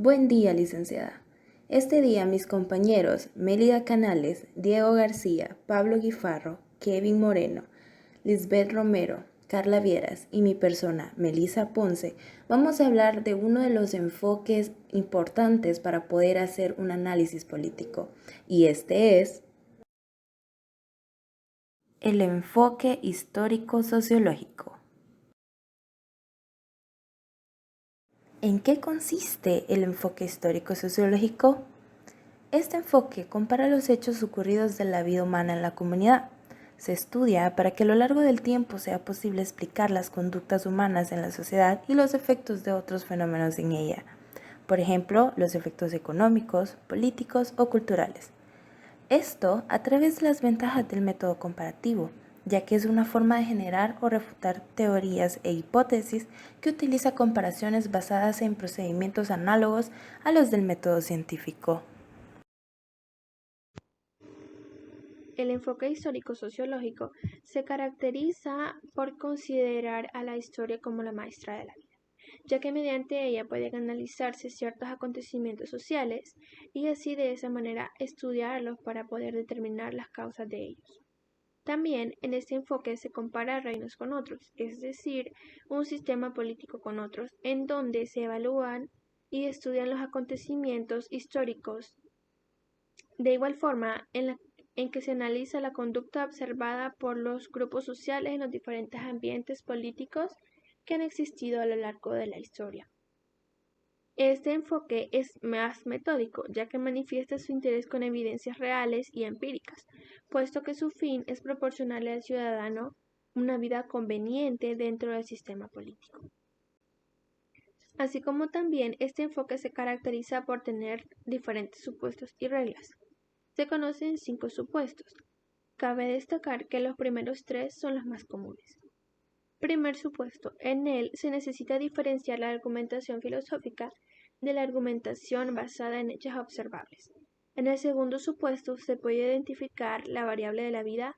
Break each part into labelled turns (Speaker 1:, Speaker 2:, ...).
Speaker 1: Buen día, licenciada. Este día mis compañeros Mélida Canales, Diego García, Pablo Guifarro, Kevin Moreno, Lisbeth Romero, Carla Vieras y mi persona, Melisa Ponce, vamos a hablar de uno de los enfoques importantes para poder hacer un análisis político, y este es el enfoque histórico-sociológico. ¿En qué consiste el enfoque histórico-sociológico? Este enfoque compara los hechos ocurridos de la vida humana en la comunidad. Se estudia para que a lo largo del tiempo sea posible explicar las conductas humanas en la sociedad y los efectos de otros fenómenos en ella. Por ejemplo, los efectos económicos, políticos o culturales. Esto a través de las ventajas del método comparativo, ya que es una forma de generar o refutar teorías e hipótesis que utiliza comparaciones basadas en procedimientos análogos a los del método científico.
Speaker 2: El enfoque histórico-sociológico se caracteriza por considerar a la historia como la maestra de la vida, ya que mediante ella pueden analizarse ciertos acontecimientos sociales y así de esa manera estudiarlos para poder determinar las causas de ellos. También en este enfoque se compara reinos con otros, es decir, un sistema político con otros, en donde se evalúan y estudian los acontecimientos históricos. De igual forma, en que se analiza la conducta observada por los grupos sociales en los diferentes ambientes políticos que han existido a lo largo de la historia. Este enfoque es más metódico, ya que manifiesta su interés con evidencias reales y empíricas, puesto que su fin es proporcionarle al ciudadano una vida conveniente dentro del sistema político. Así como también este enfoque se caracteriza por tener diferentes supuestos y reglas. Se conocen 5 supuestos. Cabe destacar que los primeros 3 son los más comunes. Primer supuesto. En él se necesita diferenciar la argumentación filosófica de la argumentación basada en hechos observables. En el segundo supuesto se puede identificar la variable de la vida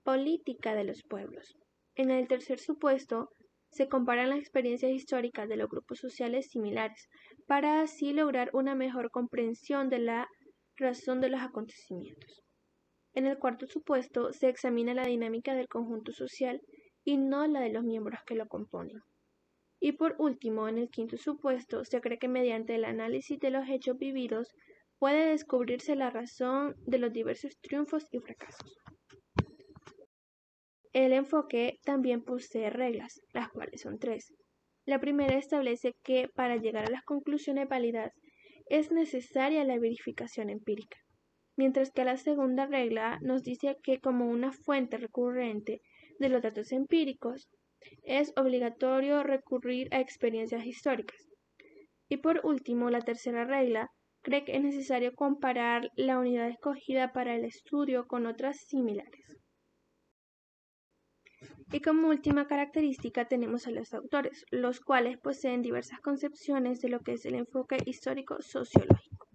Speaker 2: política de los pueblos. En el tercer supuesto se comparan las experiencias históricas de los grupos sociales similares, para así lograr una mejor comprensión de la razón de los acontecimientos. En el cuarto supuesto se examina la dinámica del conjunto social y no la de los miembros que lo componen. Y por último, en el quinto supuesto, se cree que mediante el análisis de los hechos vividos puede descubrirse la razón de los diversos triunfos y fracasos. El enfoque también posee reglas, las cuales son 3. La primera establece que para llegar a las conclusiones válidas es necesaria la verificación empírica, mientras que la segunda regla nos dice que como una fuente recurrente de los datos empíricos es obligatorio recurrir a experiencias históricas. Y por último, la tercera regla cree que es necesario comparar la unidad escogida para el estudio con otras similares. Y como última característica tenemos a los autores, los cuales poseen diversas concepciones de lo que es el enfoque histórico-sociológico.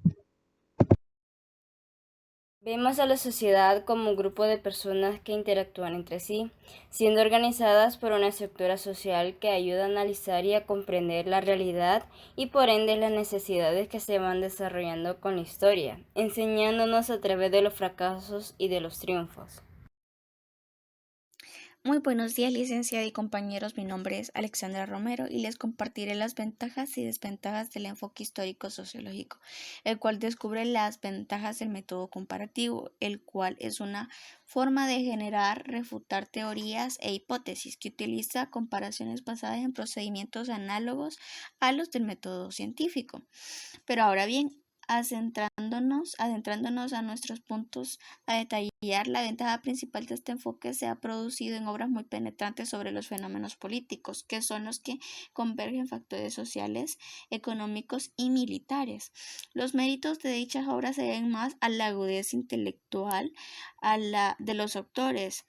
Speaker 3: Vemos a la sociedad como un grupo de personas que interactúan entre sí, siendo organizadas por una estructura social que ayuda a analizar y a comprender la realidad y por ende las necesidades que se van desarrollando con la historia, enseñándonos a través de los fracasos y de los triunfos.
Speaker 4: Muy buenos días, licenciada y compañeros. Mi nombre es Alexandra Romero y les compartiré las ventajas y desventajas del enfoque histórico-sociológico, el cual descubre las ventajas del método comparativo, el cual es una forma de generar, refutar teorías e hipótesis que utiliza comparaciones basadas en procedimientos análogos a los del método científico. Pero ahora bien, adentrándonos a nuestros puntos a detallar, la ventaja principal de este enfoque se ha producido en obras muy penetrantes sobre los fenómenos políticos, que son los que convergen factores sociales, económicos y militares. Los méritos de dichas obras se deben más a la agudeza intelectual de los autores,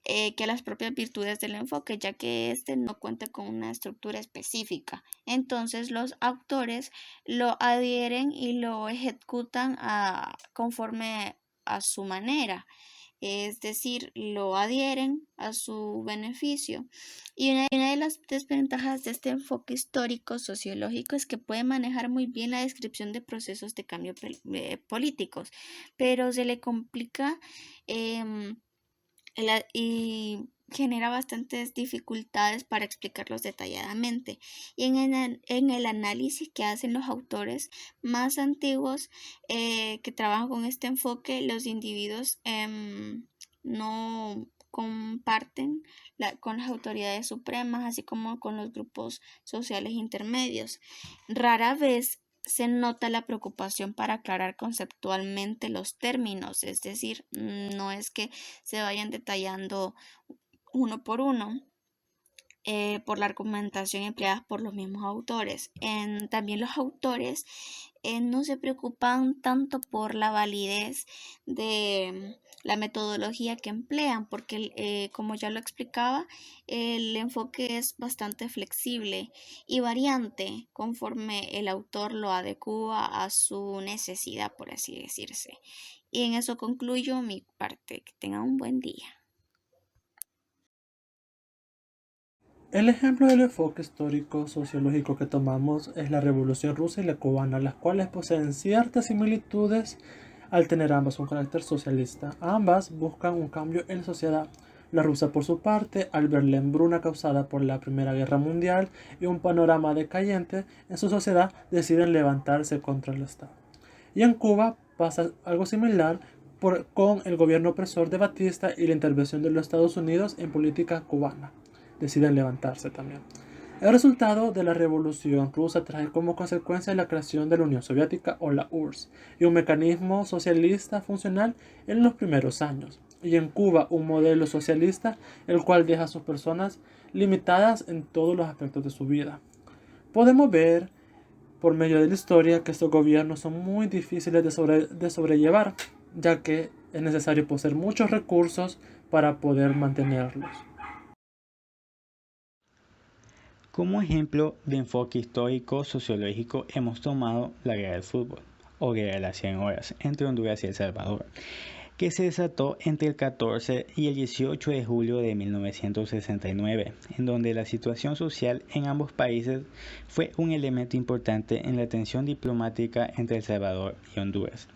Speaker 4: que a las propias virtudes del enfoque, ya que este no cuenta con una estructura específica. Entonces los autores lo adhieren y lo ejecutan conforme a su manera. es decir, lo adhieren a su beneficio. Y una de las desventajas de este enfoque histórico sociológico es que puede manejar muy bien la descripción de procesos de cambio políticos, pero se le complica em, y genera bastantes dificultades para explicarlos detalladamente. Y en el análisis que hacen los autores más antiguos que trabajan con este enfoque, los individuos no comparten con las autoridades supremas, así como con los grupos sociales intermedios. Rara vez se nota la preocupación para aclarar conceptualmente los términos, es decir, no es que se vayan detallando uno por uno por la argumentación empleada por los mismos autores. También los autores no se preocupan tanto por la validez de la metodología que emplean, porque como ya lo explicaba, el enfoque es bastante flexible y variante conforme el autor lo adecua a su necesidad, por así decirse. Y en eso concluyo mi parte. Que tengan un buen día.
Speaker 5: El ejemplo del enfoque histórico sociológico que tomamos es la Revolución Rusa y la Cubana, las cuales poseen ciertas similitudes al tener ambas un carácter socialista. Ambas buscan un cambio en la sociedad. La rusa, por su parte, al ver la hambruna causada por la Primera Guerra Mundial y un panorama decayente en su sociedad, deciden levantarse contra el Estado. Y en Cuba pasa algo similar con el gobierno opresor de Batista y la intervención de los Estados Unidos en política cubana. Deciden levantarse también. El resultado de la Revolución Rusa trae como consecuencia la creación de la Unión Soviética o la URSS y un mecanismo socialista funcional en los primeros años. Y en Cuba un modelo socialista el cual deja a sus personas limitadas en todos los aspectos de su vida. Podemos ver por medio de la historia que estos gobiernos son muy difíciles de sobrellevar, ya que es necesario poseer muchos recursos para poder mantenerlos.
Speaker 6: Como ejemplo de enfoque histórico sociológico hemos tomado la guerra del fútbol o guerra de las 100 horas entre Honduras y El Salvador, que se desató entre el 14 y el 18 de julio de 1969, en donde la situación social en ambos países fue un elemento importante en la tensión diplomática entre El Salvador y Honduras.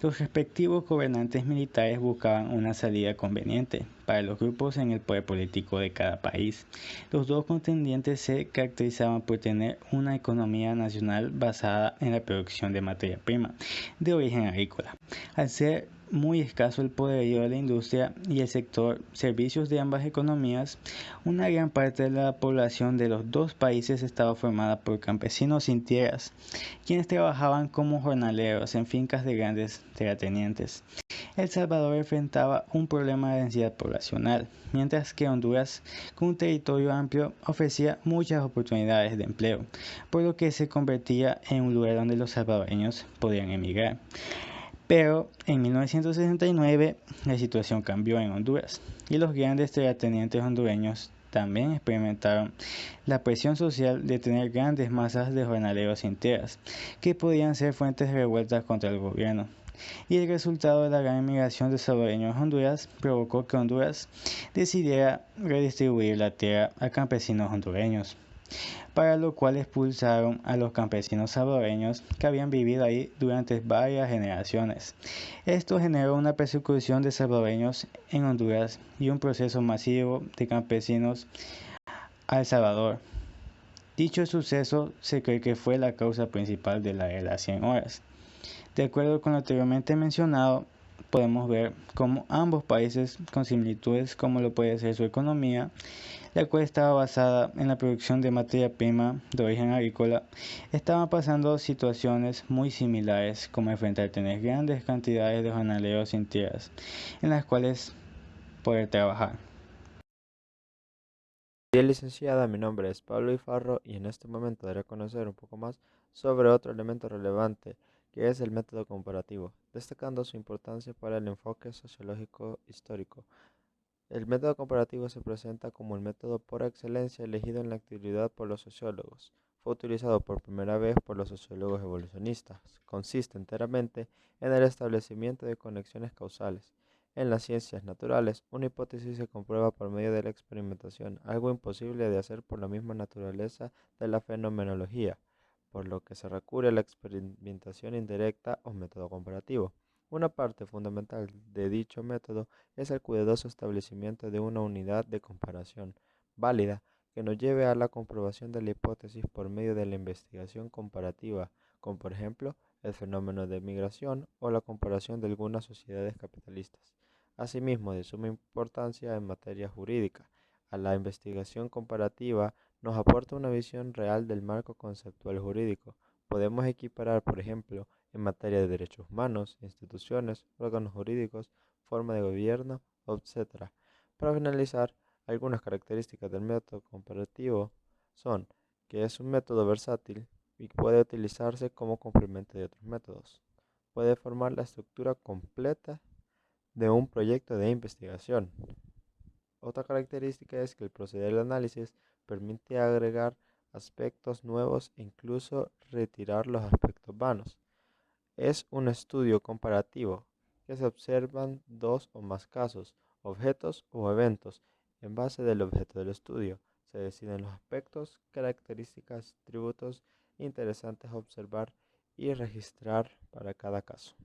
Speaker 6: Los respectivos gobernantes militares buscaban una salida conveniente para los grupos en el poder político de cada país. Los dos contendientes se caracterizaban por tener una economía nacional basada en la producción de materia prima de origen agrícola. Al ser muy escaso el poderío de la industria y el sector servicios de ambas economías, una gran parte de la población de los dos países estaba formada por campesinos sin tierras, quienes trabajaban como jornaleros en fincas de grandes terratenientes. El Salvador enfrentaba un problema de densidad poblacional, mientras que Honduras, con un territorio amplio, ofrecía muchas oportunidades de empleo, por lo que se convertía en un lugar donde los salvadoreños podían emigrar. Pero en 1969 la situación cambió en Honduras y los grandes terratenientes hondureños también experimentaron la presión social de tener grandes masas de jornaleros sin tierras que podían ser fuentes de revueltas contra el gobierno. Y el resultado de la gran emigración de salvadoreños a Honduras provocó que Honduras decidiera redistribuir la tierra a campesinos hondureños, para lo cual expulsaron a los campesinos salvadoreños que habían vivido ahí durante varias generaciones. Esto generó una persecución de salvadoreños en Honduras y un proceso masivo de campesinos a El Salvador. Dicho suceso se cree que fue la causa principal de la guerra de las 100 horas. De acuerdo con lo anteriormente mencionado, podemos ver cómo ambos países con similitudes como lo puede ser su economía, la cual estaba basada en la producción de materia prima de origen agrícola, estaban pasando situaciones muy similares como enfrentar tener grandes cantidades de jornaleros sin tierras en las cuales poder trabajar.
Speaker 7: Bien, licenciada, mi nombre es Pablo Ifarro y en este momento daré a conocer un poco más sobre otro elemento relevante, que es el método comparativo, destacando su importancia para el enfoque sociológico histórico. El método comparativo se presenta como el método por excelencia elegido en la actualidad por los sociólogos. Fue utilizado por primera vez por los sociólogos evolucionistas. Consiste enteramente en el establecimiento de conexiones causales En las ciencias naturales, una hipótesis se comprueba por medio de la experimentación, algo imposible de hacer por la misma naturaleza de la fenomenología, por lo que se recurre a la experimentación indirecta o método comparativo. Una parte fundamental de dicho método es el cuidadoso establecimiento de una unidad de comparación válida que nos lleve a la comprobación de la hipótesis por medio de la investigación comparativa, como por ejemplo el fenómeno de migración o la comparación de algunas sociedades capitalistas. Asimismo, de suma importancia en materia jurídica, a la investigación comparativa nos aporta una visión real del marco conceptual jurídico. Podemos equiparar, por ejemplo, en materia de derechos humanos, instituciones, órganos jurídicos, forma de gobierno, etc. Para finalizar, algunas características del método comparativo son que es un método versátil y puede utilizarse como complemento de otros métodos. Puede formar la estructura completa de un proyecto de investigación. Otra característica es que el proceder de análisis permite agregar aspectos nuevos e incluso retirar los aspectos vanos. Es un estudio comparativo que se observan dos o más casos, objetos o eventos. En base del objeto del estudio, se deciden los aspectos, características, tributos interesantes a observar y registrar para cada caso.